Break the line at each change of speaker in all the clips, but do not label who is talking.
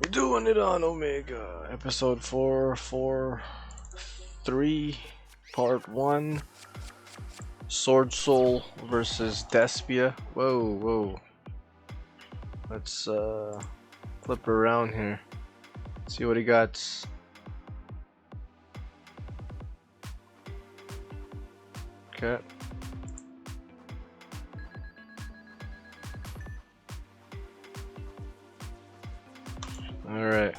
We're doing it on Omega, episode 443, part 1, SWORDSOUL versus DESPIA. Whoa. Let's flip around here. See what he got. Okay. Alright.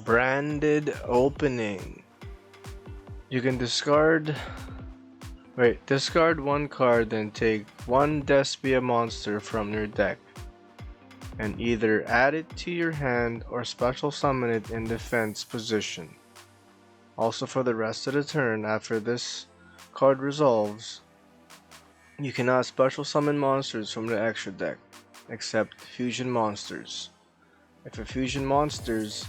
Branded opening. You can discard one card, then take one DESPIA monster from your deck and either add it to your hand or special summon it in defense position. Also, for the rest of the turn after this card resolves, you cannot special summon monsters from the extra deck except fusion monsters. If a fusion monsters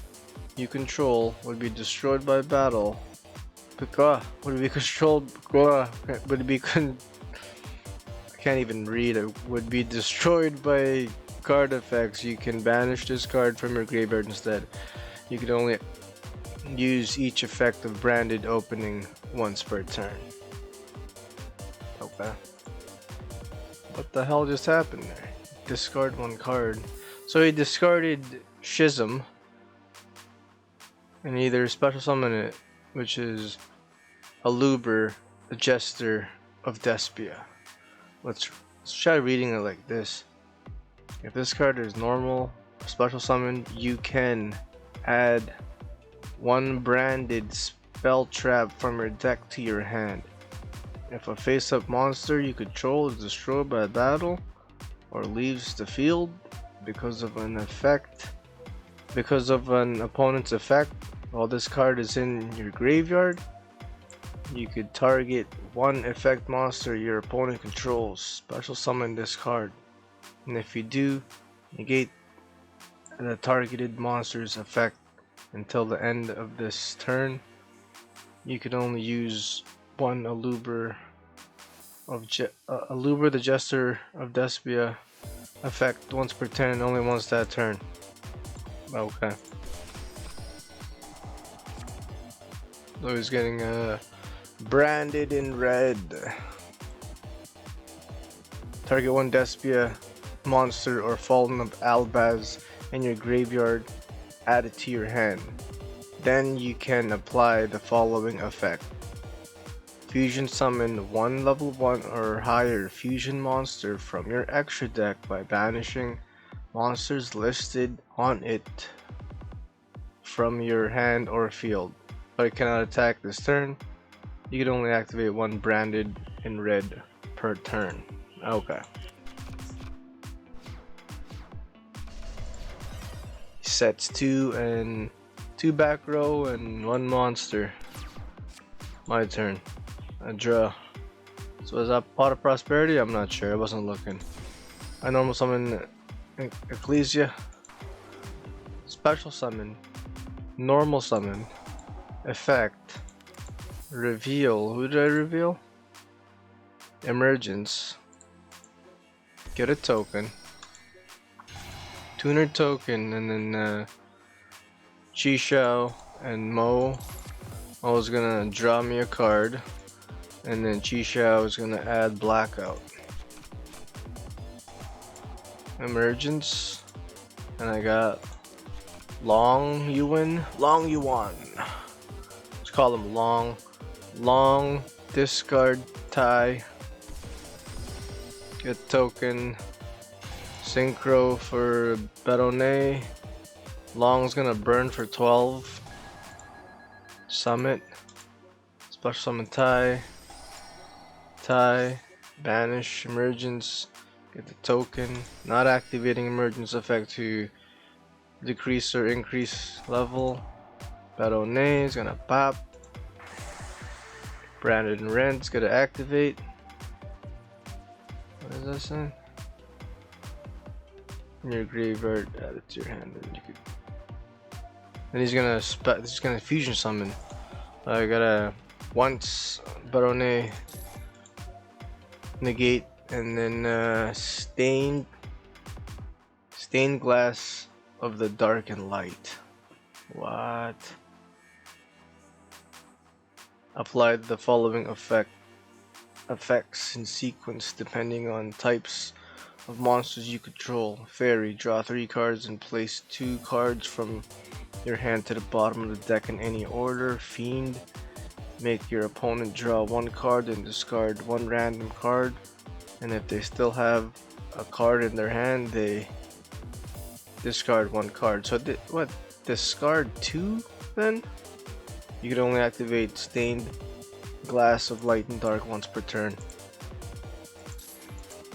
you control would be destroyed by battle, I can't even read it. Would be destroyed by card effects, you can banish this card from your graveyard instead. You can only use each effect of branded opening once per turn. Okay. What the hell just happened there? Discard one card. So he discarded Schism and either special summon it, which is Aluber, the Jester of DESPIA. Let's try reading it like this. If this card is normal, special summon, you can add one branded spell trap from your deck to your hand. If a face-up monster you control is destroyed by a battle or leaves the field because of an opponent's effect while this card is in your graveyard, you could target one effect monster your opponent controls, special summon this card, and if you do, negate the targeted monster's effect until the end of this turn. You can only use one Aluber the Jester of DESPIA effect once per turn and only once that turn. Okay. So he's getting branded in red. Target one DESPIA monster or Fallen of ALBAZ in your graveyard, add it to your hand. Then you can apply the following effect. Fusion summon one level 1 or higher fusion monster from your extra deck by banishing monsters listed on it from your hand or field, but it cannot attack this turn. You can only activate one branded in red per turn. Okay. Sets 2 back row and 1 monster. My turn. I draw. So is that Pot of Prosperity? I'm not sure. I wasn't looking. I normal summon Ecclesia. Special summon. Normal summon. Effect. Reveal. Who did I reveal? Emergence. Get a token. Tuner token, and then Chi-Xiao and Mo. I was gonna draw me a card, and then Chi-Xiao is gonna add Blackout. Emergence, and I got Long Yuan. Let's call him Long. Discard tie. Get token. Synchro for Baronnet. Long's gonna burn for 12. Summit. Special summon tie. Banish emergence. Get the token. Not activating emergence effect to decrease or increase level. Baronnet is gonna pop. Branded and Rent's gonna activate. What is that saying? In your graveyard, add it to your hand, and you could. And he's gonna fusion summon. I gotta once Baronnet negate, and then stained glass of the dark and light. What? Apply the following effects in sequence depending on types of monsters you control. Fairy, draw 3 cards and place 2 cards from your hand to the bottom of the deck in any order. Fiend, make your opponent draw 1 card and discard 1 random card, and if they still have a card in their hand, they discard 1 card. So what? Discard 2 then? You can only activate Stained Glass of Light and Dark once per turn.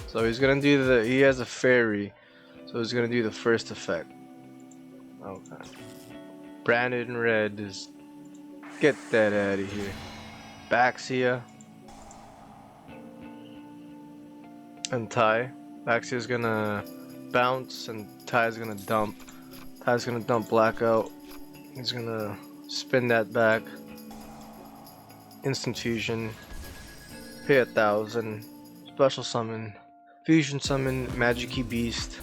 So he's gonna do he has a fairy, so he's gonna do the first effect. Okay. Branded in red is, get that out of here. Baxia and Ty. Baxia's gonna bounce and Ty's gonna dump. Ty's gonna dump Blackout. He's gonna spin that back. Instant fusion. Pay 1,000. Special summon. Fusion summon Magic-y Beast.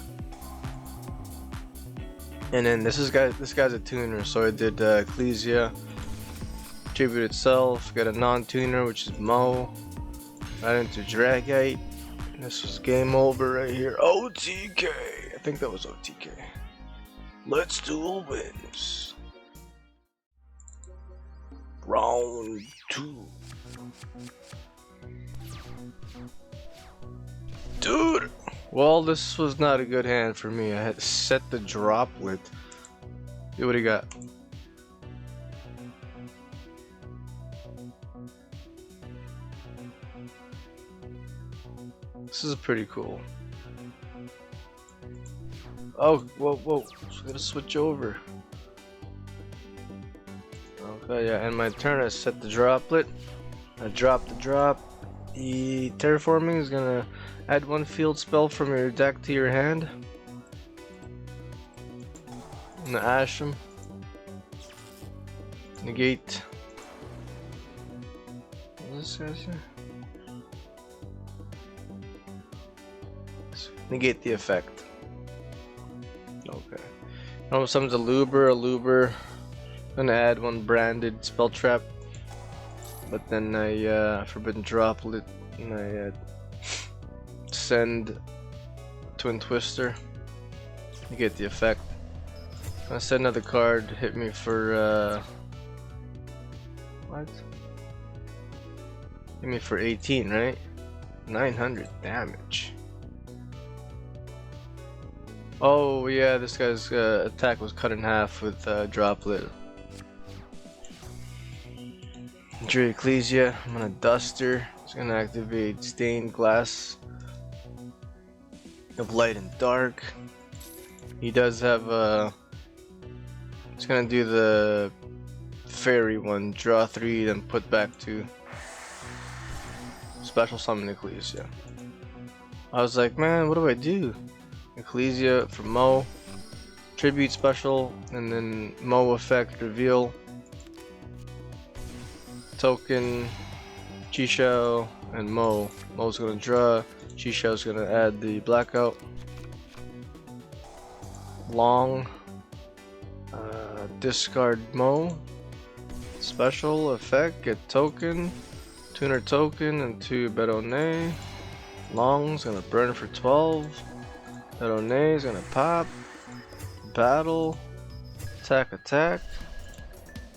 And then this guy's a tuner, so I did Ecclesia. Tribute itself. Got a non-tuner, which is Mo. Right into Dragite. And this was game over right here. OTK. I think that was OTK. Let's Duel wins. Round 2. Dude! Well, this was not a good hand for me. I had set the droplet. See what he got. This is pretty cool. Oh, whoa, whoa. So I gotta switch over. Okay, yeah, and my turn I set the droplet. I drop the drop. The Terraforming is gonna add 1 field spell from your deck to your hand. I'm gonna ash him. Negate. What's this guy's here? Negate the effect. Okay. Now summons a Luber. Gonna add 1 branded spell trap. But then I Forbidden Droplet and I send Twin Twister. You get the effect. I send another card, hit me for what? Hit me for 18, right? 900 damage. Oh yeah, this guy's attack was cut in half with Droplet. Drew Ecclesia, I'm gonna Duster. It's gonna activate Stained Glass of Light and Dark. He does have it's gonna do the fairy one, draw 3, then put back 2. Special summon Ecclesia. I was like, man, what do I do? Ecclesia for Mo, tribute special, and then Mo effect reveal. Token, Yugioh, and Mo. Mo's gonna draw, Yugioh's gonna add the blackout. Long, discard Mo. Special effect, get token, tuner token, and 2 Bedone. Long's gonna burn for 12. Bedone is gonna pop. Battle, attack.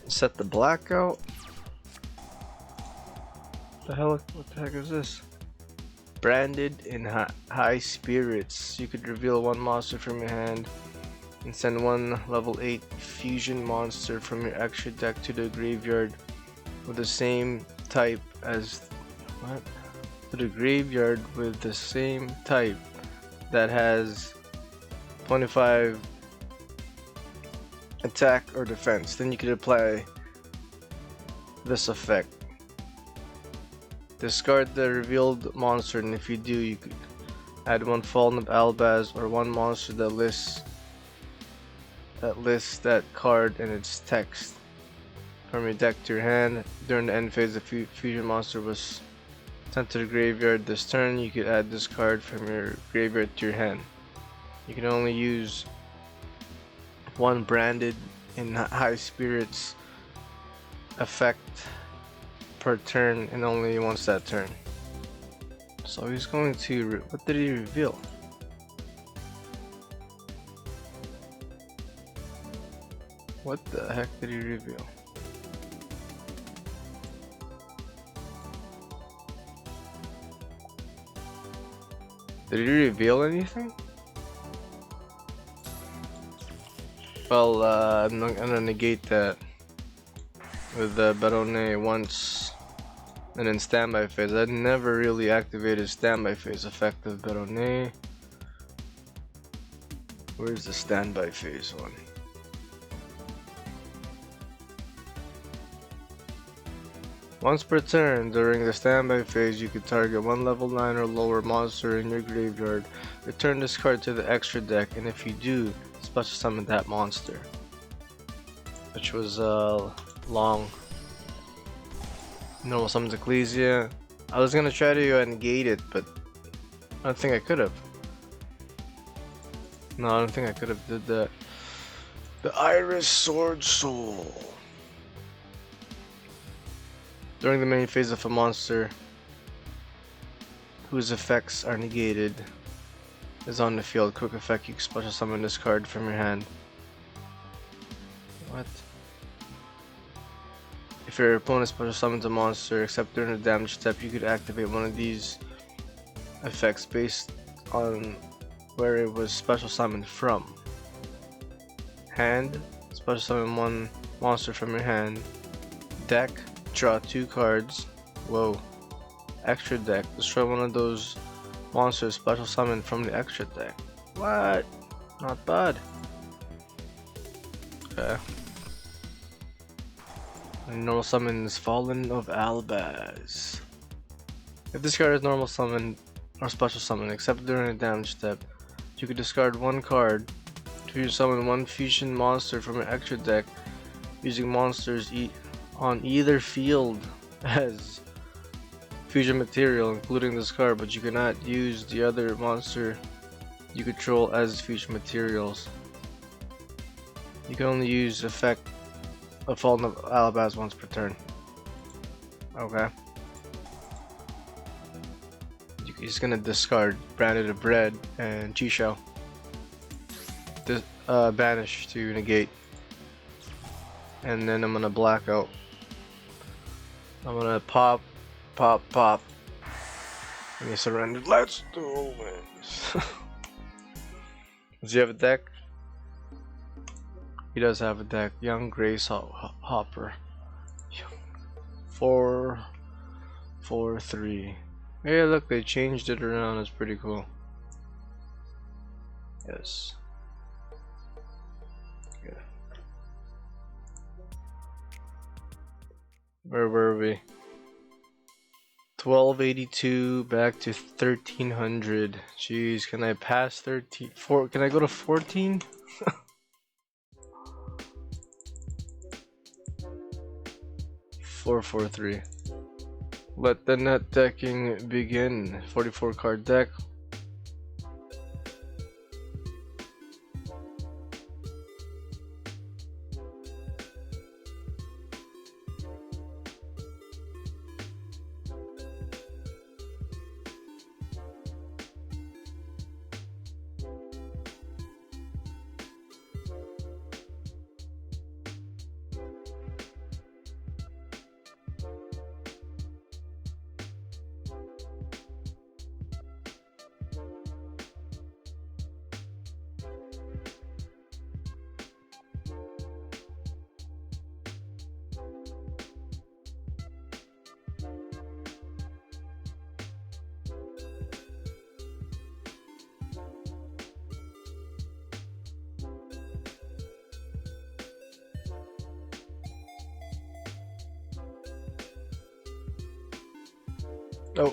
Set the blackout. What the heck is this? Branded in high spirits. You could reveal 1 monster from your hand and send 1 level 8 fusion monster from your extra deck to the graveyard with the same type as what? To the graveyard with the same type that has 25 attack or defense. Then you could apply this effect. Discard the revealed monster, and if you do, you could add 1 Fallen of ALBAZ or 1 monster that lists that card and its text from your deck to your hand. During the end phase, the fusion monster was sent to the graveyard. This turn, you could add this card from your graveyard to your hand. You can only use one branded in high spirits effect per turn and only once that turn. So he's going to, what did he reveal? What the heck did he reveal? Did he reveal anything? Well, I'm gonna negate that with the Barone once and then standby phase. I'd never really activated standby phase effect of Barone. Where's the standby phase one? Once per turn, during the standby phase, you could target one level 9 or lower monster in your graveyard, return this card to the extra deck, and if you do, special summon that monster. Which was long. Normal summons Ecclesia. I was gonna try to negate it, but I don't think I could have. No, I don't think I could have did that. The Iris SWORDSOUL. During the main phase of a monster whose effects are negated is on the field, quick effect, you can special summon this card from your hand. What? If your opponent special summons a monster, except during the damage step, you could activate one of these effects based on where it was special summoned from. Hand, special summon one monster from your hand. Deck, draw 2 cards. Whoa. Extra deck, destroy one of those monsters special summoned from the extra deck. What? Not bad. Okay. And normal summon is Fallen of ALBAZ. If this card is normal summon or special summon, except during a damage step, you could discard 1 card to summon 1 fusion monster from an extra deck using monsters on either field as fusion material, including this card, but you cannot use the other monster you control as fusion materials. You can only use effect of Fallen of ALBAZ once per turn. Okay. He's gonna discard Branded of Bread and Chisho. Banish to negate. And then I'm gonna black out. I'm gonna pop. And he surrendered. Let's do it. Does he have a deck? He does have a deck. YungGraceHopper. 4-4-3. Hey, look, they changed it around. It's pretty cool. Yes. Okay. Where were we? 1282 back to 1300. Jeez, can I pass 13? Can I go to 14? 4-4-3. Let the net decking begin. 44 card deck. Oh.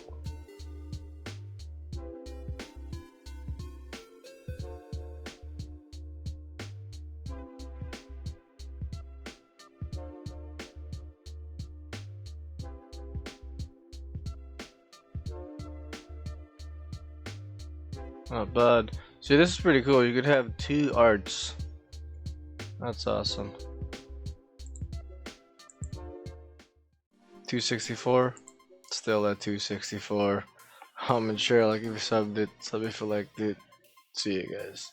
Not bad. See, this is pretty cool. You could have 2 arts That's awesome. 264. Still at 264. I'm sure like if you subbed it, sub if you liked it. See you guys.